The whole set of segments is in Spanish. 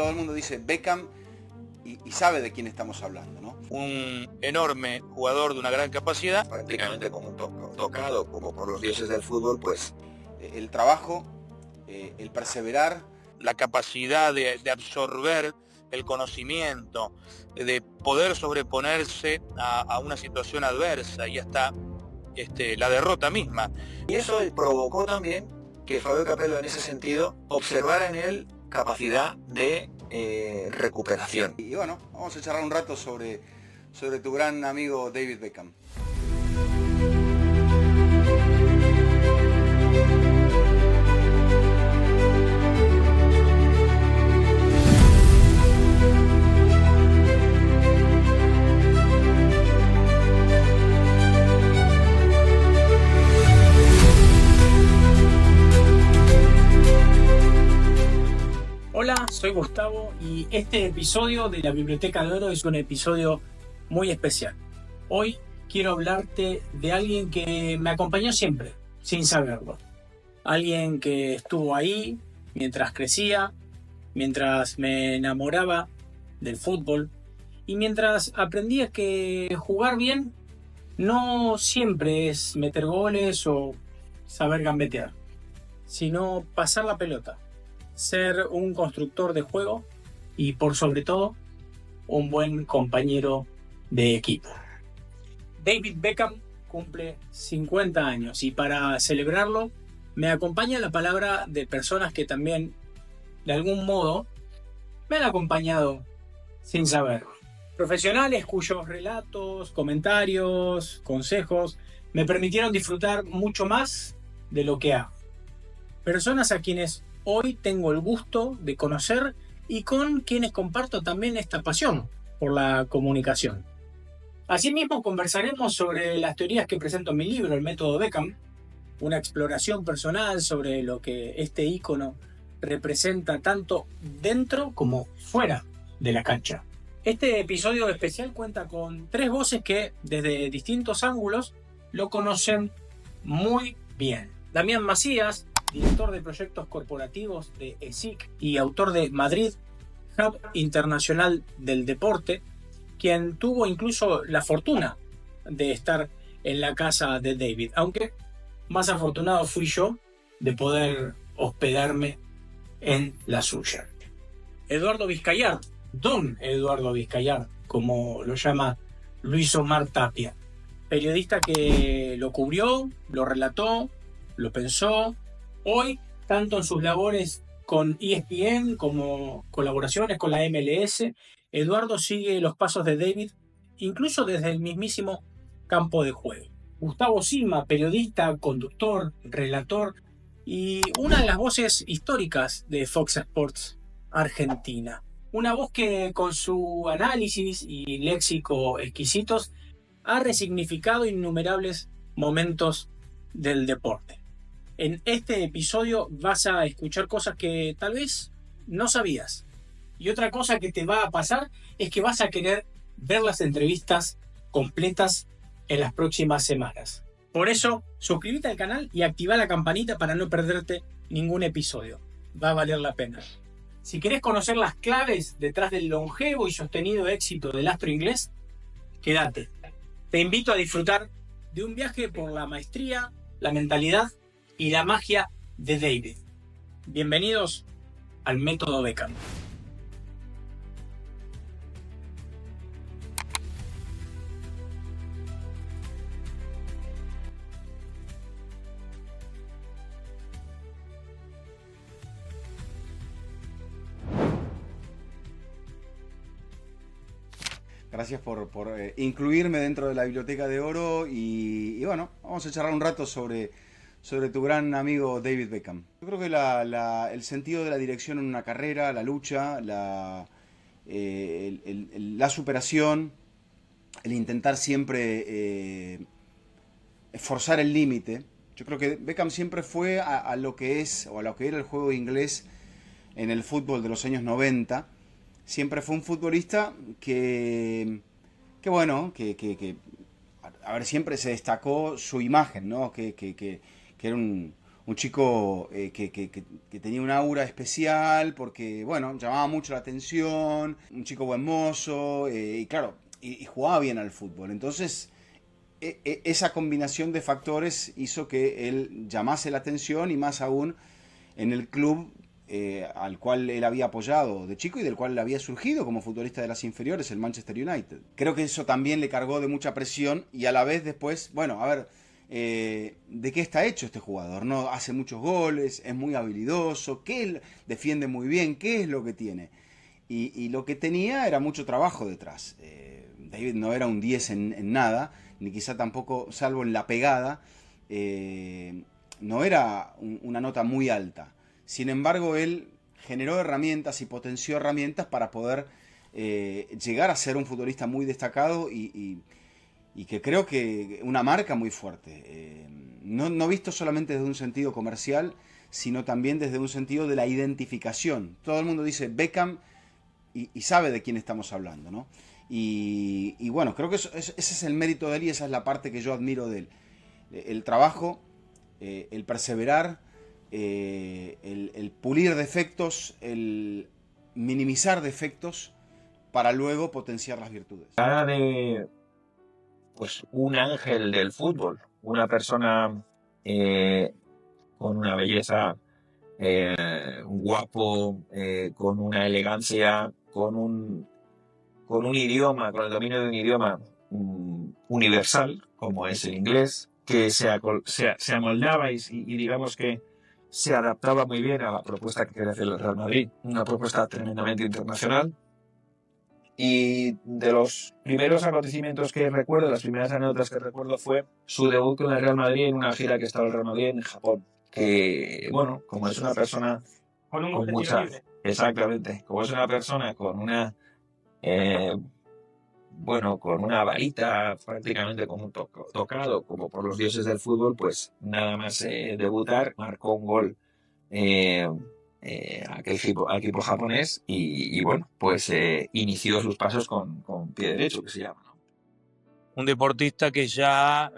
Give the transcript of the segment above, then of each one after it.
Todo el mundo dice Beckham y sabe de quién estamos hablando, ¿no? Un enorme jugador de una gran capacidad, prácticamente como un tocado, como por los dioses del fútbol, pues. El trabajo, el perseverar, la capacidad de absorber el conocimiento, de poder sobreponerse a una situación adversa y hasta la derrota misma. Y eso provocó también que Fabio Capello, en ese sentido, observara en él capacidad de recuperación. Y bueno, vamos a charlar un rato sobre tu gran amigo David Beckham. Hola, soy Gustavo y este episodio de la Biblioteca de Oro es un episodio muy especial. Hoy quiero hablarte de alguien que me acompañó siempre, sin saberlo. Alguien que estuvo ahí mientras crecía, mientras me enamoraba del fútbol y mientras aprendía que jugar bien no siempre es meter goles o saber gambetear, sino pasar la pelota. Ser un constructor de juego y, por sobre todo, un buen compañero de equipo. David Beckham cumple 50 años y para celebrarlo me acompaña la palabra de personas que también, de algún modo, me han acompañado sin saberlo. Profesionales cuyos relatos, comentarios, consejos me permitieron disfrutar mucho más de lo que hago. Personas a quienes hoy tengo el gusto de conocer y con quienes comparto también esta pasión por la comunicación. Asimismo, conversaremos sobre las teorías que presento en mi libro, El Método Beckham, una exploración personal sobre lo que este ícono representa tanto dentro como fuera de la cancha. Este episodio especial cuenta con 3 voces que, desde distintos ángulos, lo conocen muy bien. Damián Macías, director de proyectos corporativos de ESIC y autor de Madrid, Hub Internacional del Deporte, quien tuvo incluso la fortuna de estar en la casa de David, aunque más afortunado fui yo de poder hospedarme en la suya. Eduardo Vizcayart, don Eduardo Vizcayart, como lo llama Luis Omar Tapia, periodista que lo cubrió, lo relató, lo pensó. Hoy, tanto en sus labores con ESPN como colaboraciones con la MLS, Eduardo sigue los pasos de David, incluso desde el mismísimo campo de juego. Gustavo Silva, periodista, conductor, relator y una de las voces históricas de Fox Sports Argentina. Una voz que con su análisis y léxico exquisitos ha resignificado innumerables momentos del deporte. En este episodio vas a escuchar cosas que tal vez no sabías. Y otra cosa que te va a pasar es que vas a querer ver las entrevistas completas en las próximas semanas. Por eso, suscríbete al canal y activa la campanita para no perderte ningún episodio. Va a valer la pena. Si querés conocer las claves detrás del longevo y sostenido éxito del astro inglés, quédate. Te invito a disfrutar de un viaje por la maestría, la mentalidad y la magia de David. Bienvenidos al Método Beckham. Gracias por incluirme dentro de la Biblioteca de Oro y bueno, vamos a charlar un rato sobre tu gran amigo David Beckham. Yo creo que el sentido de la dirección en una carrera, la lucha, la superación, el intentar siempre esforzar el límite. Yo creo que Beckham siempre fue a lo que es, o a lo que era el juego inglés en el fútbol de los años 90. Siempre fue un futbolista que a ver, siempre se destacó su imagen, ¿no? Que era un un chico que tenía un aura especial porque, bueno, llamaba mucho la atención, un chico buen mozo, y claro, y jugaba bien al fútbol. Entonces, esa combinación de factores hizo que él llamase la atención y más aún en el club al cual él había apoyado de chico y del cual le había surgido como futbolista de las inferiores, el Manchester United. Creo que eso también le cargó de mucha presión y a la vez después, bueno, a ver, ¿de qué está hecho este jugador? ¿No? Hace muchos goles, es muy habilidoso, ¿qué defiende muy bien? ¿Qué es lo que tiene? Y lo que tenía era mucho trabajo detrás. David no era un 10 en nada, ni quizá tampoco, salvo en la pegada, no era una nota muy alta. Sin embargo, él generó herramientas y potenció herramientas para poder llegar a ser un futbolista muy destacado y que creo que una marca muy fuerte. No visto solamente desde un sentido comercial, sino también desde un sentido de la identificación. Todo el mundo dice Beckham y sabe de quién estamos hablando, ¿no? Y bueno, creo que ese es el mérito de él y esa es la parte que yo admiro de él. El trabajo, el perseverar, el pulir defectos, el minimizar defectos para luego potenciar las virtudes. Cara de pues un ángel del fútbol, una persona con una belleza, guapo, con una elegancia, con un idioma, con el dominio de un idioma universal, como es el inglés, que se amoldaba y digamos que se adaptaba muy bien a la propuesta que quería hacer el Real Madrid, una propuesta tremendamente internacional. Y de los primeros acontecimientos que recuerdo, las primeras anécdotas que recuerdo fue su debut con el Real Madrid en una gira que estaba el Real Madrid en Japón. Que, bueno, como es una persona Con mucha... Exactamente, como es una persona con una... con una varita prácticamente con un tocado como por los dioses del fútbol, pues nada más debutar, marcó un gol aquel equipo japonés y bueno, pues inició sus pasos con pie derecho, que se llama, ¿no? Un deportista que ya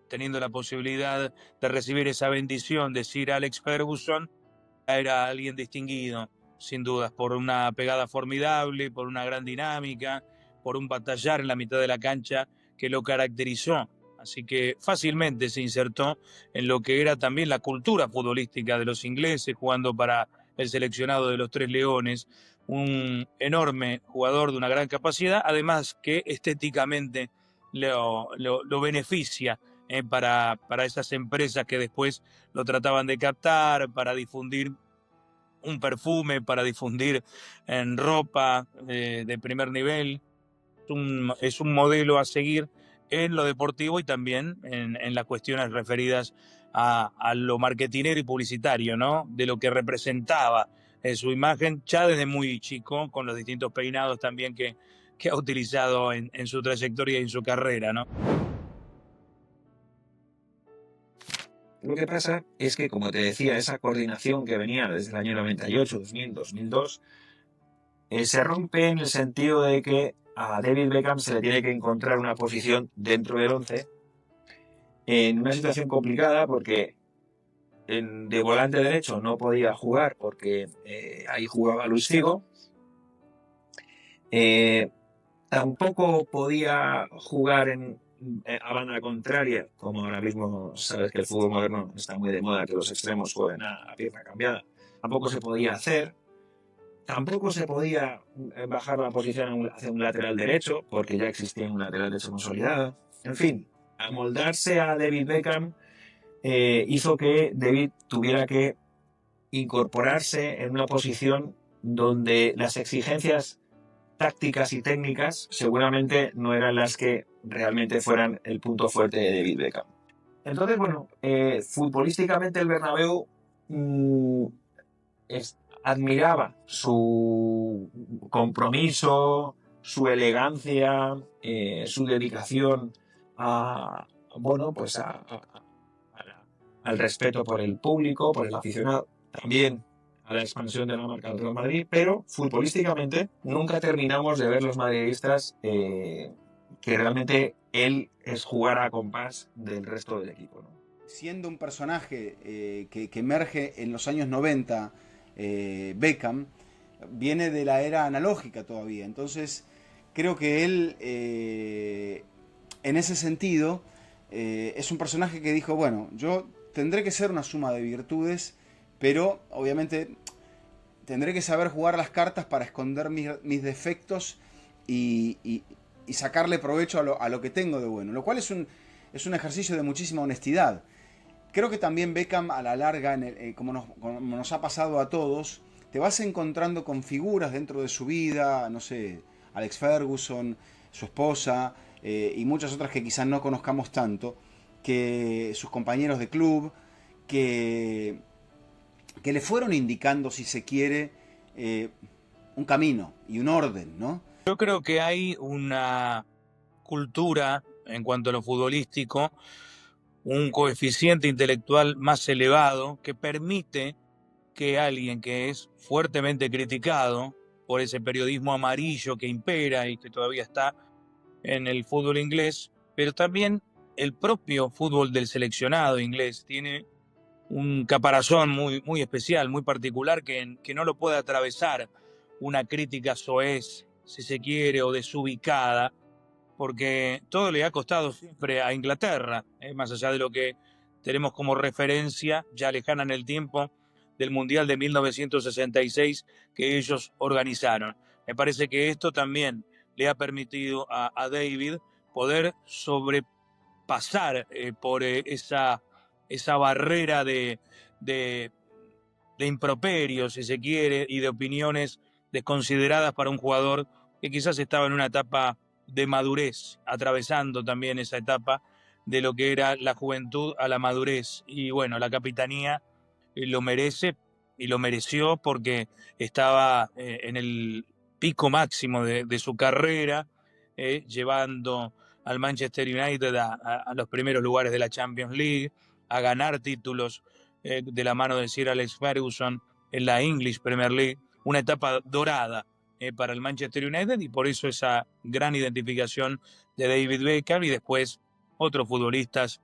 teniendo la posibilidad de recibir esa bendición de Sir Alex Ferguson, era alguien distinguido, sin dudas, por una pegada formidable, por una gran dinámica, por un batallar en la mitad de la cancha que lo caracterizó. Así que fácilmente se insertó en lo que era también la cultura futbolística de los ingleses, jugando para el seleccionado de los Tres Leones, un enorme jugador de una gran capacidad, además que estéticamente lo beneficia para esas empresas que después lo trataban de captar, para difundir un perfume, para difundir en ropa de primer nivel. Es un modelo a seguir en lo deportivo y también en las cuestiones referidas a lo marketinero y publicitario, ¿no? De lo que representaba su imagen ya desde muy chico, con los distintos peinados también que ha utilizado en su trayectoria y en su carrera, ¿no? Lo que pasa es que, como te decía, esa coordinación que venía desde el año 98, 2000, 2002, se rompe en el sentido de que a David Beckham se le tiene que encontrar una posición dentro del 11 en una situación complicada porque de volante derecho no podía jugar porque ahí jugaba Luis Figo. Tampoco podía jugar a banda contraria, como ahora mismo sabes que el fútbol moderno está muy de moda, que los extremos jueguen a pierna cambiada. Tampoco se podía hacer. Tampoco se podía bajar la posición hacia un lateral derecho, porque ya existía un lateral derecho consolidado. En fin, amoldarse a David Beckham hizo que David tuviera que incorporarse en una posición donde las exigencias tácticas y técnicas seguramente no eran las que realmente fueran el punto fuerte de David Beckham. Entonces, bueno, futbolísticamente el Bernabéu admiraba su compromiso, su elegancia, su dedicación al respeto por el público, por el aficionado, también a la expansión de la marca del Real Madrid, pero futbolísticamente nunca terminamos de ver los madridistas que realmente él es jugar a compás del resto del equipo, ¿no? siendo un personaje que emerge en los años 90, Beckham, viene de la era analógica todavía. Entonces, creo que él, en ese sentido, es un personaje que dijo, bueno, yo tendré que ser una suma de virtudes, pero obviamente tendré que saber jugar las cartas para esconder mis defectos y sacarle provecho a lo que tengo de bueno, lo cual es un ejercicio de muchísima honestidad. Creo que también Beckham, a la larga, como nos ha pasado a todos, te vas encontrando con figuras dentro de su vida, no sé, Alex Ferguson, su esposa, y muchas otras que quizás no conozcamos tanto, que sus compañeros de club, que le fueron indicando, si se quiere, un camino y un orden, ¿no? Yo creo que hay una cultura en cuanto a lo futbolístico, un coeficiente intelectual más elevado que permite que alguien que es fuertemente criticado por ese periodismo amarillo que impera y que todavía está en el fútbol inglés, pero también el propio fútbol del seleccionado inglés tiene un caparazón muy especial, muy particular, que no lo puede atravesar una crítica soez, si se quiere, o desubicada, porque todo le ha costado siempre a Inglaterra, más allá de lo que tenemos como referencia, ya lejana en el tiempo, del Mundial de 1966 que ellos organizaron. Me parece que esto también le ha permitido a David poder sobrepasar por esa barrera de improperios, si se quiere, y de opiniones desconsideradas para un jugador que quizás estaba en una etapa de madurez, atravesando también esa etapa de lo que era la juventud a la madurez. Y bueno, la capitanía lo merece y lo mereció porque estaba en el pico máximo de su carrera, llevando al Manchester United a los primeros lugares de la Champions League, a ganar títulos de la mano de Sir Alex Ferguson en la English Premier League, una etapa dorada para el Manchester United, y por eso esa gran identificación de David Beckham, y después otros futbolistas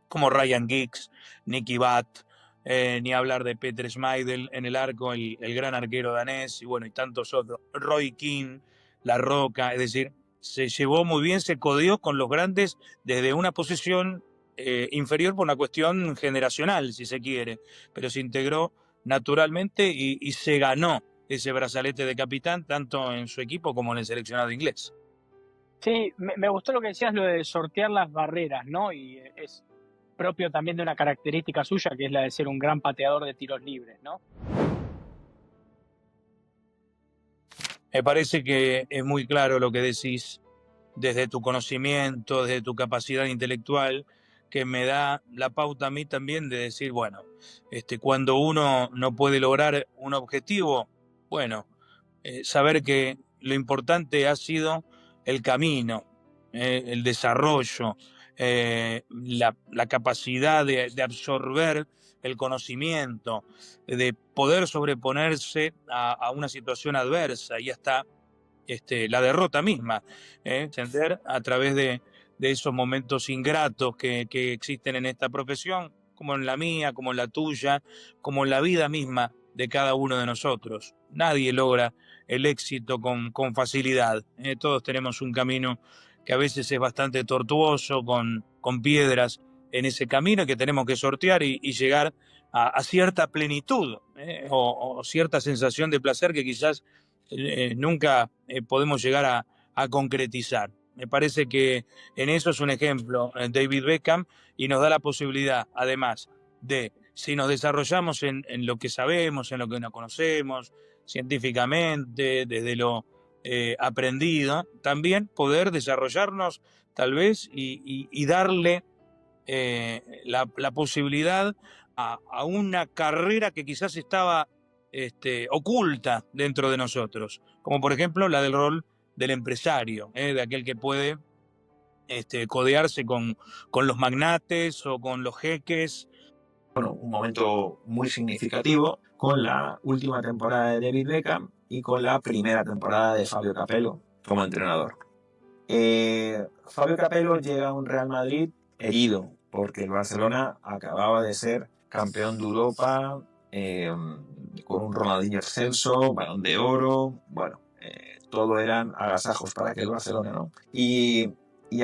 como Ryan Giggs, Nicky Butt, ni hablar de Peter Schmeichel en el arco, el gran arquero danés, y bueno, y tantos otros, Roy Keane, La Roca, es decir, se llevó muy bien, se codeó con los grandes desde una posición inferior por una cuestión generacional, si se quiere, pero se integró naturalmente y se ganó ese brazalete de capitán tanto en su equipo como en el seleccionado inglés. Sí, me gustó lo que decías, lo de sortear las barreras, ¿no? Y es propio también de una característica suya, que es la de ser un gran pateador de tiros libres, ¿no? Me parece que es muy claro lo que decís desde tu conocimiento, desde tu capacidad intelectual, que me da la pauta a mí también de decir, bueno, cuando uno no puede lograr un objetivo, bueno, saber que lo importante ha sido el camino, el desarrollo, la capacidad de absorber el conocimiento, de poder sobreponerse a una situación adversa y hasta la derrota misma, entender a través de esos momentos ingratos que existen en esta profesión, como en la mía, como en la tuya, como en la vida misma de cada uno de nosotros. Nadie logra el éxito con facilidad. Todos tenemos un camino que a veces es bastante tortuoso, con piedras en ese camino que tenemos que sortear y llegar a cierta plenitud, o cierta sensación de placer que quizás nunca podemos llegar a concretizar. Me parece que en eso es un ejemplo David Beckham, y nos da la posibilidad, además de, si nos desarrollamos en lo que sabemos, en lo que nos conocemos, científicamente, desde lo aprendido, también poder desarrollarnos tal vez y darle la posibilidad a una carrera que quizás estaba oculta dentro de nosotros, como por ejemplo la del rol del empresario, de aquel que puede codearse con los magnates o con los jeques. Bueno, un momento muy significativo con la última temporada de David Beckham y con la primera temporada de Fabio Capello como entrenador. Fabio Capello llega a un Real Madrid herido porque el Barcelona acababa de ser campeón de Europa, con un Ronaldinho excelso, Balón de Oro, bueno, todo eran agasajos para aquel Barcelona, ¿no? Y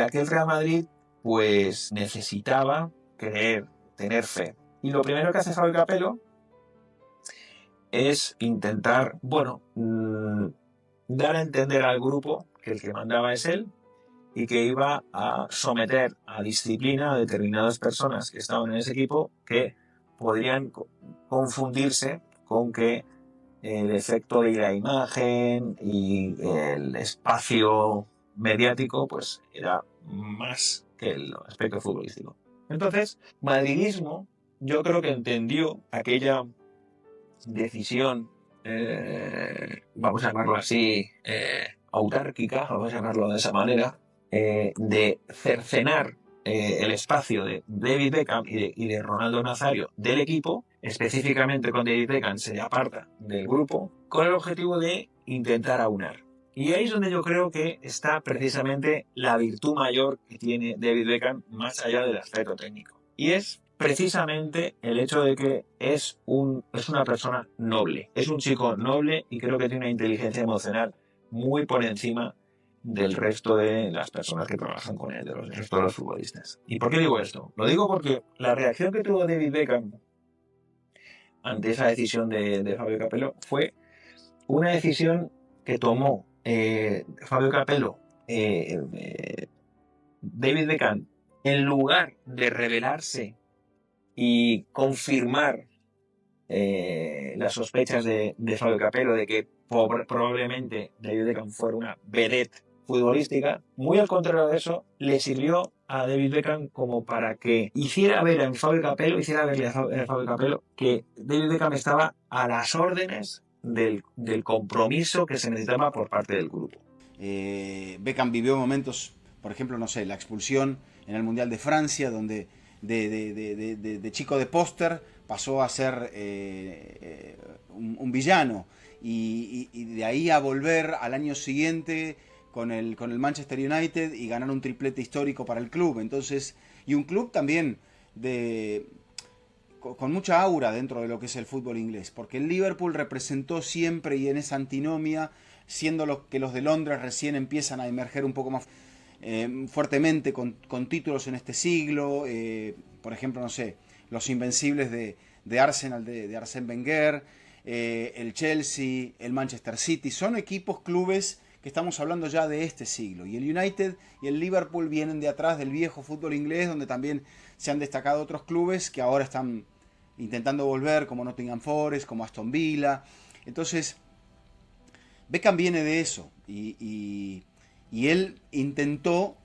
aquel Real Madrid, pues necesitaba creer, tener fe. Y lo primero que hace Fabio Capello es intentar, bueno, dar a entender al grupo que el que mandaba es él y que iba a someter a disciplina a determinadas personas que estaban en ese equipo que podrían confundirse con que el efecto de la imagen y el espacio mediático pues era más que el aspecto futbolístico. Entonces, madridismo yo creo que entendió aquella decisión, vamos a llamarlo así, autárquica, vamos a llamarlo de esa manera, de cercenar el espacio de David Beckham y de Ronaldo Nazario del equipo, específicamente con David Beckham se aparta del grupo, con el objetivo de intentar aunar. Y ahí es donde yo creo que está precisamente la virtud mayor que tiene David Beckham más allá del aspecto técnico. Y es precisamente el hecho de que es una persona noble, es un chico noble y creo que tiene una inteligencia emocional muy por encima del resto de las personas que trabajan con él, del resto de los futbolistas. ¿Y por qué digo esto? Lo digo porque la reacción que tuvo David Beckham ante esa decisión de Fabio Capello fue una decisión que tomó Fabio Capello, David Beckham, en lugar de rebelarse y confirmar las sospechas de Fabio Capello de que probablemente David Beckham fuera una vedette futbolística, muy al contrario de eso, le sirvió a David Beckham como para que hiciera ver a Fabio Capello, que David Beckham estaba a las órdenes del compromiso que se necesitaba por parte del grupo. Beckham vivió momentos, por ejemplo, no sé, la expulsión en el Mundial de Francia, donde de chico de póster pasó a ser un villano y de ahí a volver al año siguiente con el Manchester United y ganar un triplete histórico para el club. Entonces, y un club también con mucha aura dentro de lo que es el fútbol inglés, porque el Liverpool representó siempre y en esa antinomia, siendo que los de Londres recién empiezan a emerger un poco más fuertemente con títulos en este siglo, por ejemplo, no sé, los Invencibles de Arsenal, de Arsène Wenger, el Chelsea, el Manchester City, son equipos, clubes que estamos hablando ya de este siglo, y el United y el Liverpool vienen de atrás del viejo fútbol inglés, donde también se han destacado otros clubes que ahora están intentando volver, como Nottingham Forest, como Aston Villa. Entonces Beckham viene de eso, y él intentó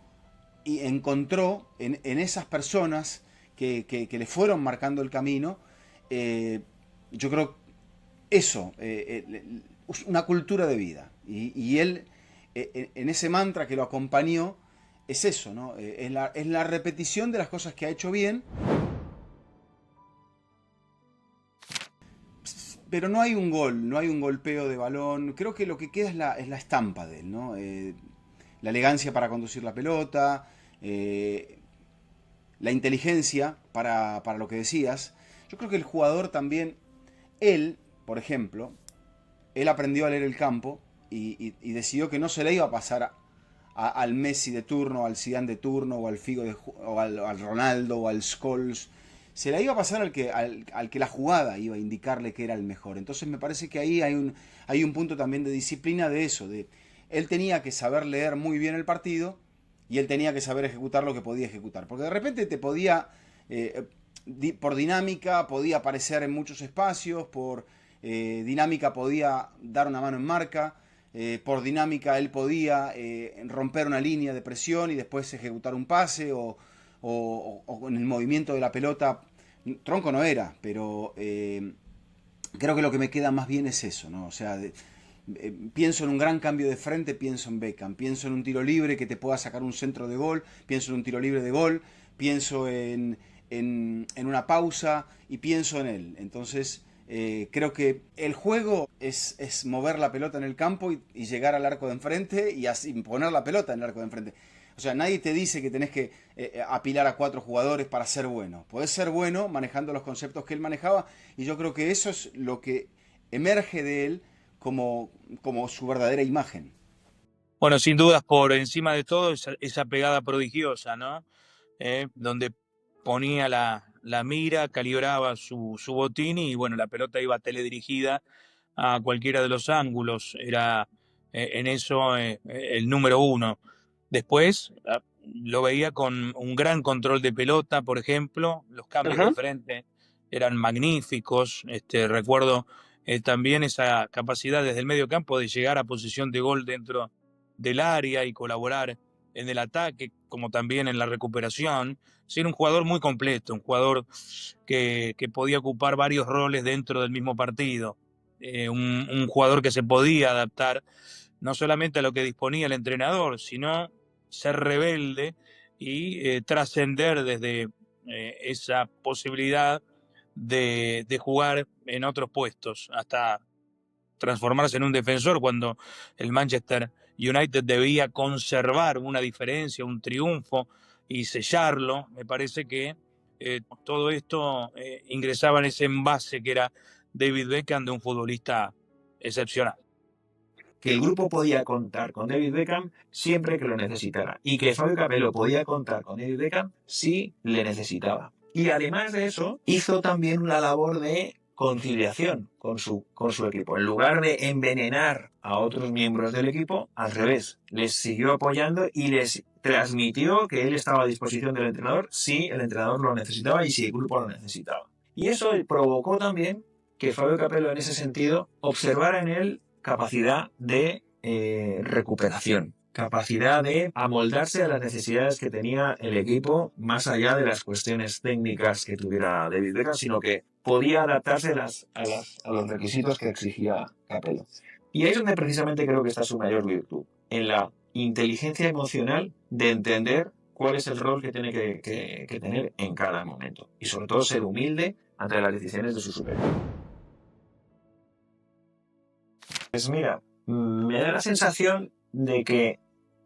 y encontró en esas personas que le fueron marcando el camino, yo creo eso, una cultura de vida. Y él, en ese mantra que lo acompañó, es eso, ¿no? Es la repetición de las cosas que ha hecho bien. Pero no hay un gol, no hay un golpeo de balón. Creo que lo que queda es la estampa de él, ¿no? La elegancia para conducir la pelota, la inteligencia para lo que decías. Yo creo que el jugador también, él, por ejemplo, él aprendió a leer el campo y decidió que no se le iba a pasar al Messi de turno, al Zidane de turno, o al Figo o al Ronaldo, o al Scholes. Se la iba a pasar al que la jugada iba a indicarle que era el mejor. Entonces me parece que ahí hay un punto también de disciplina de eso. Él tenía que saber leer muy bien el partido y él tenía que saber ejecutar lo que podía ejecutar. Porque de repente te podía, por dinámica, podía aparecer en muchos espacios, por dinámica podía dar una mano en marca, por dinámica él podía romper una línea de presión y después ejecutar un pase o en el movimiento de la pelota. Tronco no era, pero creo que lo que me queda más bien es eso, ¿no? O sea, pienso en un gran cambio de frente, pienso en Beckham, pienso en un tiro libre que te pueda sacar un centro de gol, pienso en un tiro libre de gol, pienso en una pausa y pienso en él. Entonces creo que el juego es mover la pelota en el campo y llegar al arco de enfrente y así poner la pelota en el arco de enfrente. O sea, nadie te dice que tenés que apilar a 4 jugadores para ser bueno. Podés ser bueno manejando los conceptos que él manejaba, y yo creo que eso es lo que emerge de él como su verdadera imagen. Bueno, sin dudas, por encima de todo, esa pegada prodigiosa, ¿no? Donde ponía la mira, calibraba su botín y, bueno, la pelota iba teledirigida a cualquiera de los ángulos. Era en eso el número uno. Después lo veía con un gran control de pelota, por ejemplo. Los cambios de frente eran magníficos. Recuerdo también esa capacidad desde el medio campo de llegar a posición de gol dentro del área y colaborar en el ataque, como también en la recuperación. Sí, era un jugador muy completo, un jugador que podía ocupar varios roles dentro del mismo partido. Un jugador que se podía adaptar no solamente a lo que disponía el entrenador, sino ser rebelde y trascender desde esa posibilidad de jugar en otros puestos, hasta transformarse en un defensor cuando el Manchester United debía conservar una diferencia, un triunfo y sellarlo. Me parece que todo esto ingresaba en ese envase que era David Beckham, de un futbolista excepcional. Que el grupo podía contar con David Beckham siempre que lo necesitara, y que Fabio Capello podía contar con David Beckham si le necesitaba. Y además de eso, hizo también una labor de conciliación con su equipo. En lugar de envenenar a otros miembros del equipo, al revés, les siguió apoyando y les transmitió que él estaba a disposición del entrenador si el entrenador lo necesitaba y si el grupo lo necesitaba. Y eso provocó también que Fabio Capello, en ese sentido, observara en él capacidad de recuperación, capacidad de amoldarse a las necesidades que tenía el equipo, más allá de las cuestiones técnicas que tuviera David Beckham, sino que podía adaptarse a los requisitos que exigía Capello. Y ahí es donde precisamente creo que está su mayor virtud, en la inteligencia emocional de entender cuál es el rol que tiene que tener en cada momento, y sobre todo ser humilde ante las decisiones de su superior. Pues mira, me da la sensación de que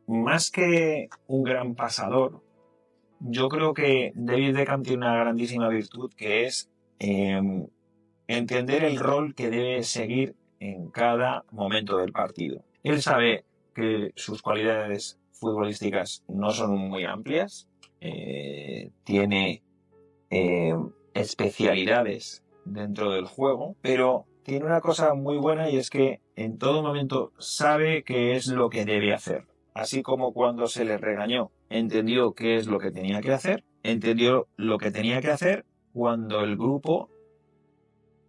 más que un gran pasador, yo creo que David Beckham tiene una grandísima virtud, que es entender el rol que debe seguir en cada momento del partido. Él sabe que sus cualidades futbolísticas no son muy amplias, tiene especialidades dentro del juego, pero tiene una cosa muy buena, y es que en todo momento sabe qué es lo que debe hacer. Así como cuando se le regañó, entendió qué es lo que tenía que hacer, entendió lo que tenía que hacer cuando el grupo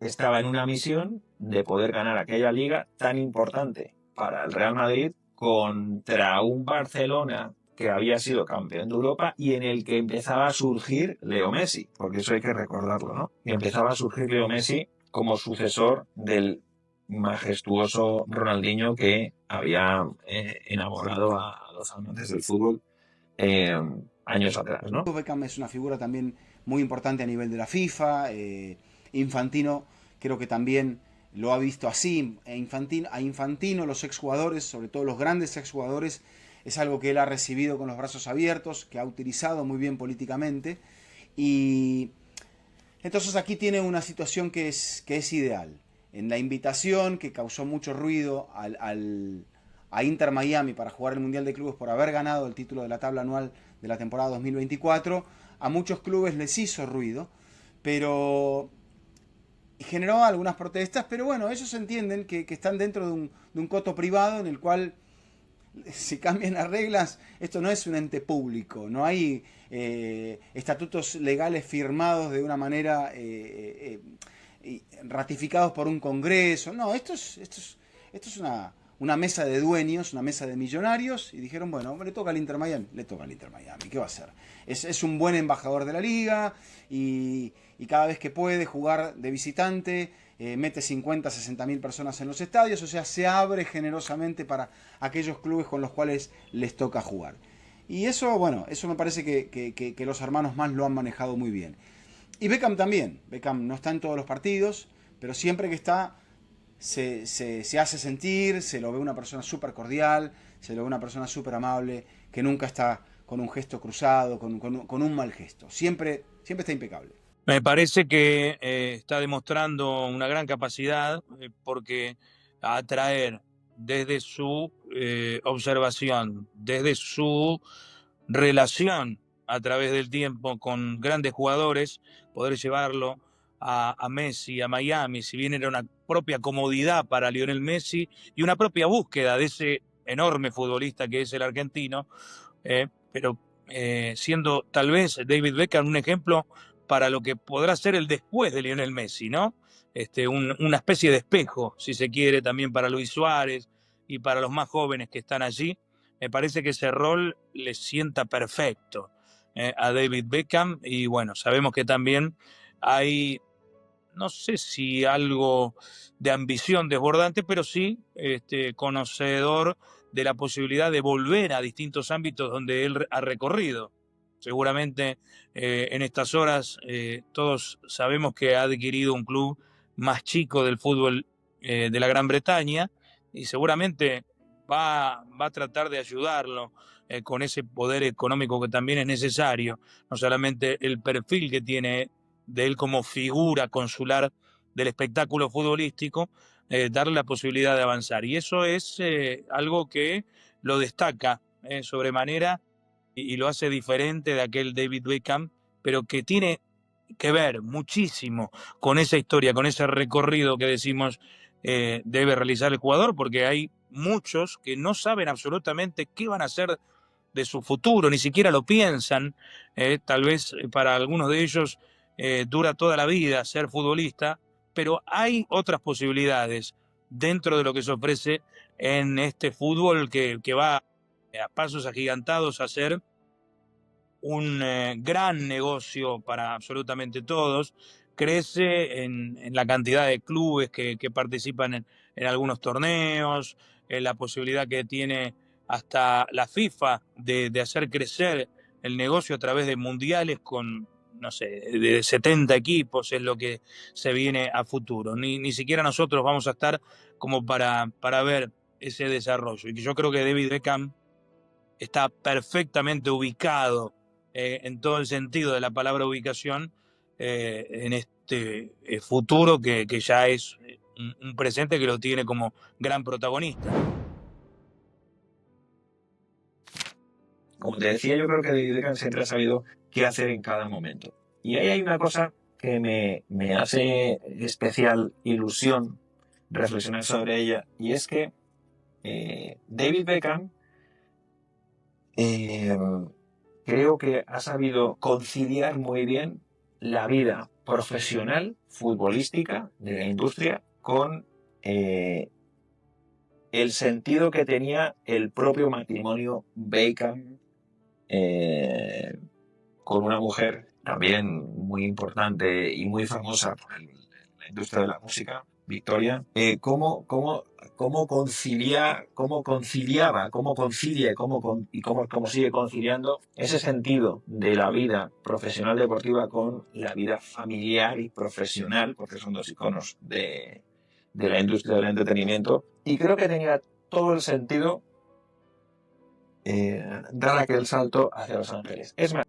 estaba en una misión de poder ganar aquella liga tan importante para el Real Madrid contra un Barcelona que había sido campeón de Europa y en el que empezaba a surgir Leo Messi, porque eso hay que recordarlo, ¿no? Y empezaba a surgir Leo Messi como sucesor del majestuoso Ronaldinho que había enamorado a los amantes del fútbol años atrás, ¿no? Beckham es una figura también muy importante a nivel de la FIFA. Infantino creo que también lo ha visto así. A Infantino, los exjugadores, sobre todo los grandes exjugadores, es algo que él ha recibido con los brazos abiertos, que ha utilizado muy bien políticamente. Y entonces aquí tiene una situación que es ideal. En la invitación, que causó mucho ruido a Inter Miami para jugar el Mundial de Clubes por haber ganado el título de la tabla anual de la temporada 2024, a muchos clubes les hizo ruido, pero generó algunas protestas, pero bueno, ellos entienden que están dentro de un coto privado en el cual si cambian las reglas, esto no es un ente público, no hay estatutos legales firmados de una manera ratificados por un congreso. No, esto es una mesa de dueños, una mesa de millonarios, y dijeron, bueno, le toca al Inter Miami, ¿qué va a hacer? Es un buen embajador de la liga, y cada vez que puede jugar de visitante, mete 50, 60 mil personas en los estadios, o sea, se abre generosamente para aquellos clubes con los cuales les toca jugar. Y eso, bueno, eso me parece que los hermanos más lo han manejado muy bien. Y Beckham también. Beckham no está en todos los partidos, pero siempre que está, se hace sentir, se lo ve una persona súper cordial, se lo ve una persona súper amable, que nunca está con un gesto cruzado, con un mal gesto. Siempre está impecable. Me parece que está demostrando una gran capacidad porque atraer desde su observación, desde su relación a través del tiempo con grandes jugadores, poder llevarlo a Messi, a Miami, si bien era una propia comodidad para Lionel Messi y una propia búsqueda de ese enorme futbolista que es el argentino, pero siendo tal vez David Beckham un ejemplo para lo que podrá ser el después de Lionel Messi, ¿no? Una especie de espejo, si se quiere, también para Luis Suárez y para los más jóvenes que están allí. Me parece que ese rol le sienta perfecto a David Beckham y bueno, sabemos que también hay, no sé si algo de ambición desbordante, pero sí conocedor de la posibilidad de volver a distintos ámbitos donde él ha recorrido. Seguramente en estas horas todos sabemos que ha adquirido un club más chico del fútbol de la Gran Bretaña y seguramente va a tratar de ayudarlo con ese poder económico que también es necesario, no solamente el perfil que tiene de él como figura consular del espectáculo futbolístico, darle la posibilidad de avanzar. Y eso es algo que lo destaca sobremanera y lo hace diferente de aquel David Beckham, pero que tiene que ver muchísimo con esa historia, con ese recorrido que decimos debe realizar el jugador, porque hay muchos que no saben absolutamente qué van a hacer de su futuro, ni siquiera lo piensan. Tal vez para algunos de ellos dura toda la vida ser futbolista, pero hay otras posibilidades dentro de lo que se ofrece en este fútbol que va a pasos agigantados a ser un gran negocio para absolutamente todos. Crece en la cantidad de clubes que participan en algunos torneos, en la posibilidad que tiene hasta la FIFA de hacer crecer el negocio a través de mundiales con, no sé, de 70 equipos, es lo que se viene a futuro. Ni siquiera nosotros vamos a estar como para ver ese desarrollo. Y yo creo que David Beckham está perfectamente ubicado en todo el sentido de la palabra ubicación en este futuro que ya es un presente que lo tiene como gran protagonista. Como te decía, yo creo que David Beckham siempre ha sabido qué hacer en cada momento. Y ahí hay una cosa que me hace especial ilusión reflexionar sobre ella, y es que David Beckham creo que ha sabido conciliar muy bien la vida profesional, futbolística, de la industria, con el sentido que tenía el propio matrimonio Beckham con una mujer también muy importante y muy famosa por la industria de la música, Victoria. ¿Cómo sigue conciliando ese sentido de la vida profesional deportiva con la vida familiar y profesional, porque son dos iconos de la industria del entretenimiento? Y creo que tenía todo el sentido dar aquel salto hacia Los Ángeles. Es más,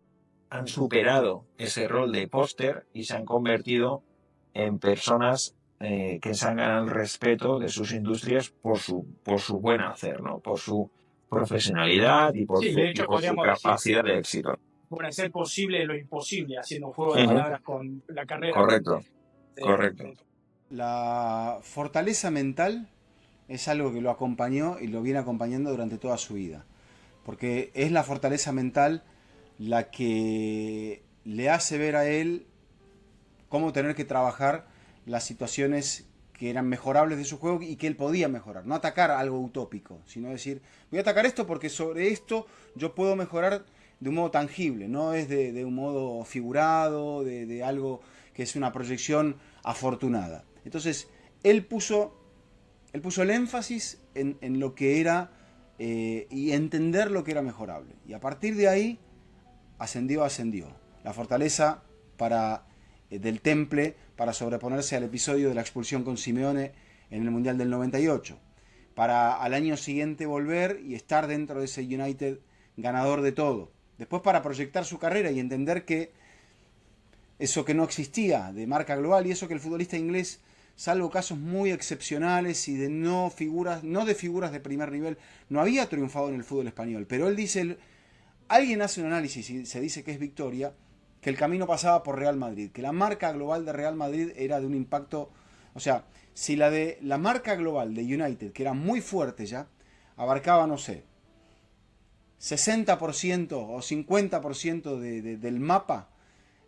han superado ese rol de póster y se han convertido en personas que se han ganado el respeto de sus industrias por su buen hacer, ¿no? Por su profesionalidad y por, su capacidad de éxito. Por hacer posible lo imposible, haciendo un juego de palabras con la carrera. Correcto. La fortaleza mental es algo que lo acompañó y lo viene acompañando durante toda su vida. Porque es la fortaleza mental la que le hace ver a él cómo tener que trabajar las situaciones que eran mejorables de su juego y que él podía mejorar. No atacar algo utópico, sino decir, voy a atacar esto porque sobre esto yo puedo mejorar de un modo tangible, no es de un modo figurado, de algo que es una proyección afortunada. Entonces, él puso el énfasis en lo que era y entender lo que era mejorable. Y a partir de ahí, ascendió. La fortaleza del temple para sobreponerse al episodio de la expulsión con Simeone en el Mundial del 98, para al año siguiente volver y estar dentro de ese United ganador de todo. Después para proyectar su carrera y entender que eso que no existía de marca global y eso que el futbolista inglés, salvo casos muy excepcionales y de no de figuras de primer nivel, no había triunfado en el fútbol español. Pero él dice, alguien hace un análisis y se dice que es victoria, que el camino pasaba por Real Madrid, que la marca global de Real Madrid era de un impacto, o sea, si la marca global de United, que era muy fuerte ya, abarcaba, no sé, 60% o 50% del mapa,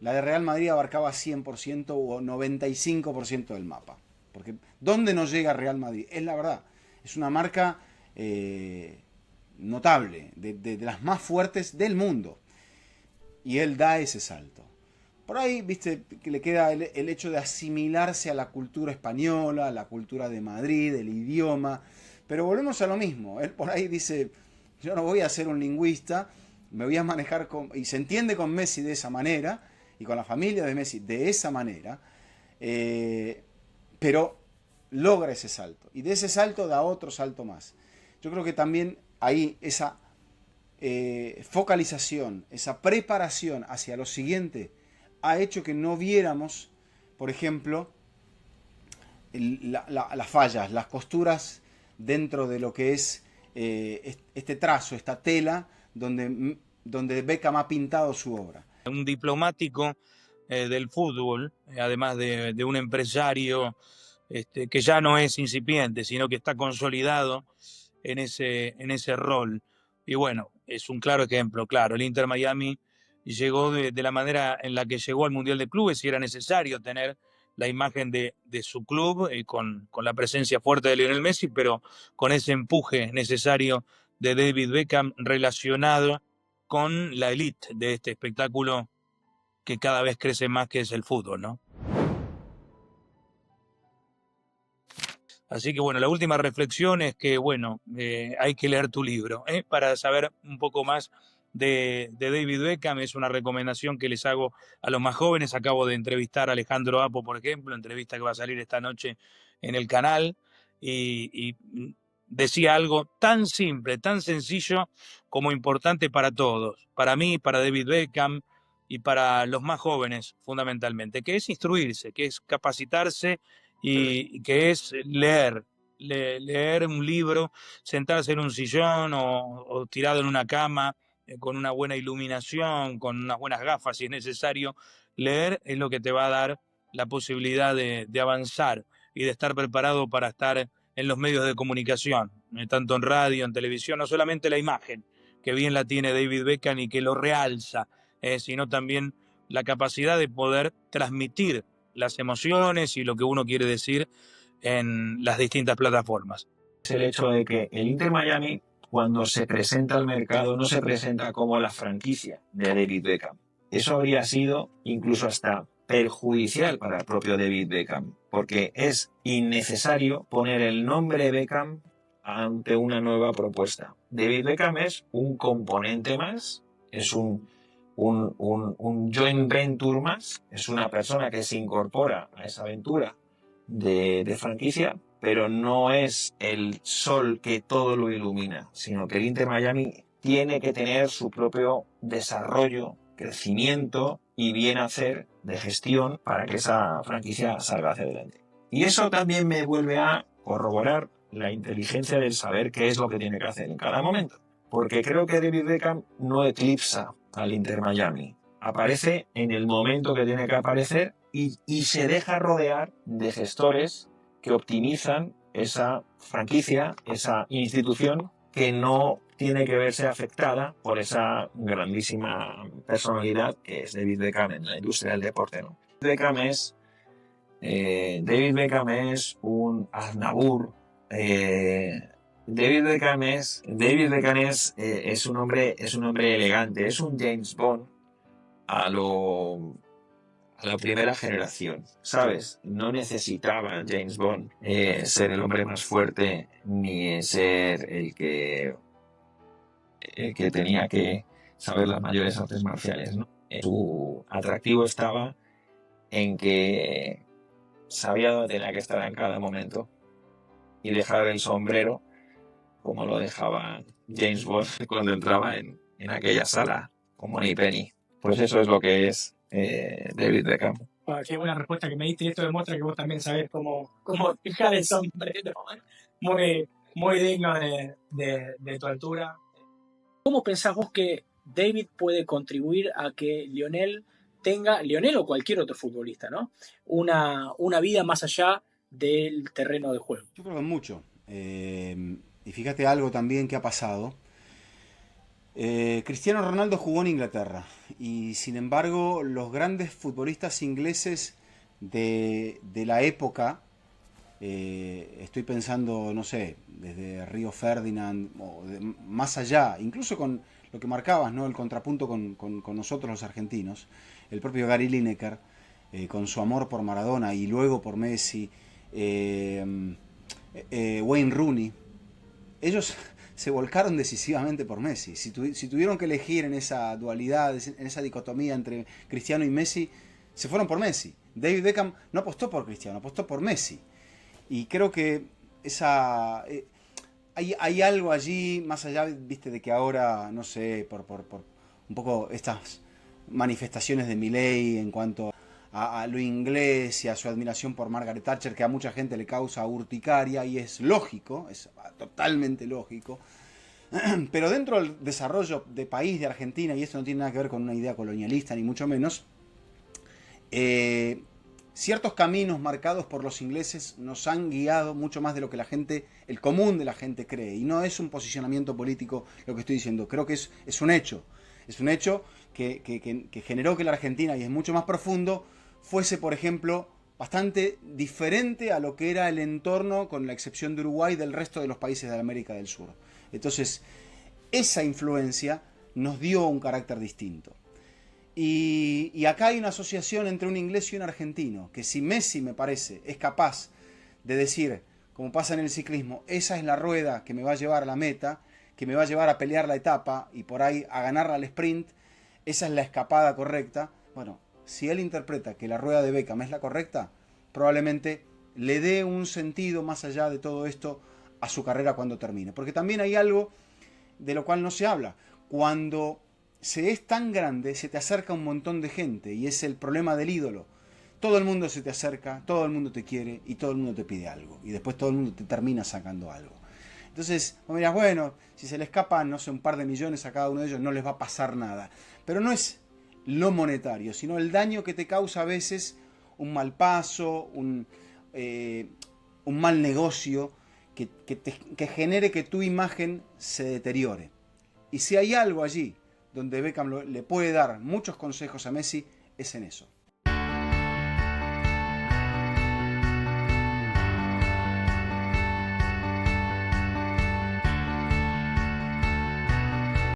la de Real Madrid abarcaba 100% o 95% del mapa. Porque ¿dónde no llega Real Madrid? Es la verdad. Es una marca notable, de las más fuertes del mundo. Y él da ese salto. Por ahí, viste, que le queda el hecho de asimilarse a la cultura española, a la cultura de Madrid, el idioma. Pero volvemos a lo mismo. Él por ahí dice, yo no voy a ser un lingüista, me voy a manejar y se entiende con Messi de esa manera, y con la familia de Messi de esa manera, pero logra ese salto. Y de ese salto da otro salto más. Yo creo que también ahí esa focalización, esa preparación hacia lo siguiente, ha hecho que no viéramos, por ejemplo, las fallas, las costuras dentro de lo que es este trazo, esta tela donde Beckham ha pintado su obra. Un diplomático del fútbol, además de un empresario que ya no es incipiente, sino que está consolidado en ese rol. Y bueno, es un claro ejemplo, claro. El Inter Miami llegó de la manera en la que llegó al Mundial de Clubes y era necesario tener la imagen de su club con la presencia fuerte de Lionel Messi, pero con ese empuje necesario de David Beckham relacionado con la élite de este espectáculo que cada vez crece más, que es el fútbol, ¿no? Así que bueno, la última reflexión es que, bueno, hay que leer tu libro para saber un poco más de David Beckham. Es una recomendación que les hago a los más jóvenes. Acabo de entrevistar a Alejandro Apo, por ejemplo, entrevista que va a salir esta noche en el canal, y decía algo tan simple, tan sencillo como importante para todos, para mí, para David Beckham y para los más jóvenes fundamentalmente, que es instruirse, que es capacitarse y que es leer un libro, sentarse en un sillón o tirado en una cama con una buena iluminación, con unas buenas gafas si es necesario. Leer es lo que te va a dar la posibilidad de avanzar y de estar preparado para estar en los medios de comunicación, tanto en radio, en televisión, no solamente la imagen, que bien la tiene David Beckham y que lo realza, sino también la capacidad de poder transmitir las emociones y lo que uno quiere decir en las distintas plataformas. Es el hecho de que el Inter Miami, cuando se presenta al mercado, no se presenta como la franquicia de David Beckham. Eso habría sido incluso hasta perjudicial para el propio David Beckham, porque es innecesario poner el nombre Beckham ante una nueva propuesta. David Beckham es un componente más, es un joint venture más, es una persona que se incorpora a esa aventura de franquicia, pero no es el sol que todo lo ilumina, sino que el Inter Miami tiene que tener su propio desarrollo, crecimiento y bien hacer de gestión para que esa franquicia salga hacia adelante. Y eso también me vuelve a corroborar la inteligencia del saber qué es lo que tiene que hacer en cada momento. Porque creo que David Beckham no eclipsa al Inter Miami. Aparece en el momento que tiene que aparecer y se deja rodear de gestores que optimizan esa franquicia, esa institución que no tiene que verse afectada por esa grandísima personalidad que es David Beckham en la industria del deporte, ¿no? David Beckham es un Aznavour. David Beckham es un hombre elegante, es un James Bond a la primera generación, ¿sabes? No necesitaba James Bond ser el hombre más fuerte ni ser el que tenía que saber las mayores artes marciales, ¿no? Su atractivo estaba en que sabía dónde tenía que estar en cada momento y dejar el sombrero como lo dejaba James Bond cuando entraba en aquella sala con Moneypenny. Pues eso es lo que es David Beckham. Qué buena respuesta que me diste, y esto demuestra que vos también sabés cómo fijar el sombrero. Muy digno de tu altura. ¿Cómo pensás vos que David puede contribuir a que Lionel o cualquier otro futbolista, ¿no? una vida más allá del terreno de juego? Yo creo que mucho. Y fíjate algo también que ha pasado. Cristiano Ronaldo jugó en Inglaterra y sin embargo los grandes futbolistas ingleses de la época, estoy pensando, no sé, desde Río Ferdinand o más allá, incluso con lo que marcabas, ¿no? El contrapunto con nosotros los argentinos, el propio Gary Lineker, con su amor por Maradona y luego por Messi, Wayne Rooney, ellos se volcaron decisivamente por Messi. Si tuvieron que elegir en esa dualidad, en esa dicotomía entre Cristiano y Messi, se fueron por Messi. David Beckham no apostó por Cristiano, apostó por Messi. Y creo que hay algo allí, más allá, viste, de que ahora, no sé, por un poco estas manifestaciones de Milei en cuanto a lo inglés y a su admiración por Margaret Thatcher, que a mucha gente le causa urticaria, y es lógico, es totalmente lógico. Pero dentro del desarrollo de país de Argentina, y esto no tiene nada que ver con una idea colonialista, ni mucho menos, ciertos caminos marcados por los ingleses nos han guiado mucho más de lo que el común de la gente cree. Y no es un posicionamiento político lo que estoy diciendo, creo que es un hecho. Es un hecho que generó que la Argentina, y es mucho más profundo, fuese, por ejemplo, bastante diferente a lo que era el entorno, con la excepción de Uruguay, del resto de los países de América del Sur. Entonces, esa influencia nos dio un carácter distinto. Y acá hay una asociación entre un inglés y un argentino, que si Messi, me parece, es capaz de decir, como pasa en el ciclismo, esa es la rueda que me va a llevar a la meta, que me va a llevar a pelear la etapa y por ahí a ganarla al sprint, esa es la escapada correcta. Bueno, si él interpreta que la rueda de Beckham es la correcta, probablemente le dé un sentido más allá de todo esto a su carrera cuando termine. Porque también hay algo de lo cual no se habla. Cuando se es tan grande, se te acerca un montón de gente, y es el problema del ídolo. Todo el mundo se te acerca, todo el mundo te quiere y todo el mundo te pide algo. Y después todo el mundo te termina sacando algo. Entonces, vos mirás, bueno, si se le escapan, no sé, un par de millones a cada uno de ellos, no les va a pasar nada. Pero no es lo monetario, sino el daño que te causa a veces un mal paso, un mal negocio, que genere que tu imagen se deteriore. Y si hay algo allí donde Beckham le puede dar muchos consejos a Messi, es en eso.